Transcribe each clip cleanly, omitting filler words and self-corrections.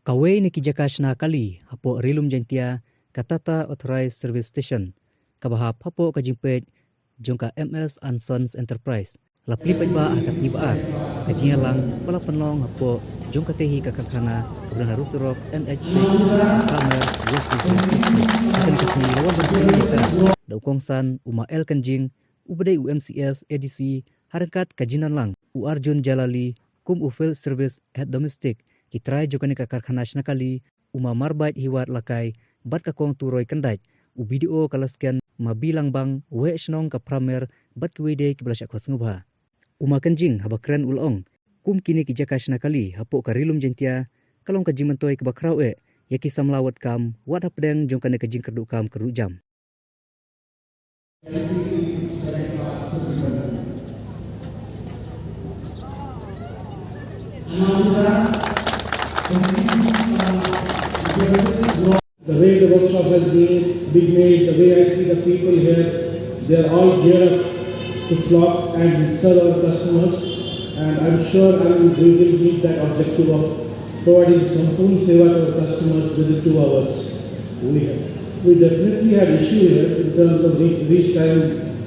Kawai ni jaka shna kali hapo rilum jentia katata authorized service station kabahap hapo kajimpet jongka MS and Sons Enterprise la plie paidbah akas ngibaan kajinya lang pala penlong hapo jongka tehi kakakana keberan harus rock NH6 Phramer WJH akan kasni lawan bantuan kita daukongsan uma el kanjing ubadai UMCS ADC harangkat kajinan lang Arjun Jalali kum field service at domestic kitrai jokani ka karkhana shna kali uma marbait hiwat lakai bat ka kong turoi kendai u video kalasken mabilang bang we shnong ka Phramer bat kwede ki blasha khos ngubha uma kanjing haba kren ulong kum kini ki jaka shna kali hapo karilum jentia kalong ka jimantoi ka bakrau e yaki samlawat kam wat hapdeng jongkane ka jing kerdu kam keru jam. The way the workshop has been made, the way I see the people here, they are all geared up to flock and serve our customers, and I'm sure we will meet that objective of providing Sampurna Seva to our customers within 2 hours. We definitely had issue here in terms of reach time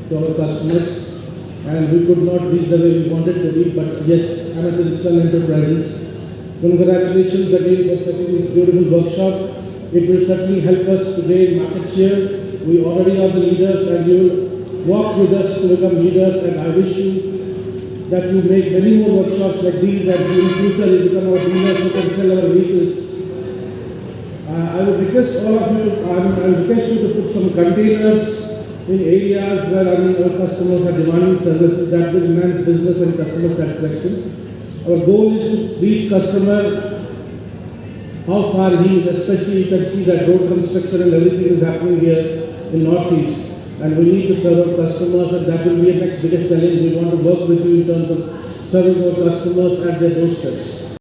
to our customers, and we could not reach the way we wanted to reach, but yes, Amazon Enterprises, congratulations again for setting this beautiful workshop. It will certainly help us to gain market share. We already are the leaders, and you will walk with us to become leaders, and I wish you that you make many more workshops like these, and in future you become our dealers who can sell our vehicles. I would request all of you, I request you to put some containers in areas where our customers are demanding services that will enhance business and customer satisfaction. Our goal is to reach customer how far he is, especially you can see that road construction and everything is happening here in Northeast. And we need to serve our customers, and that will be the next biggest challenge. We want to work with you in terms of serving our customers at their doorsteps.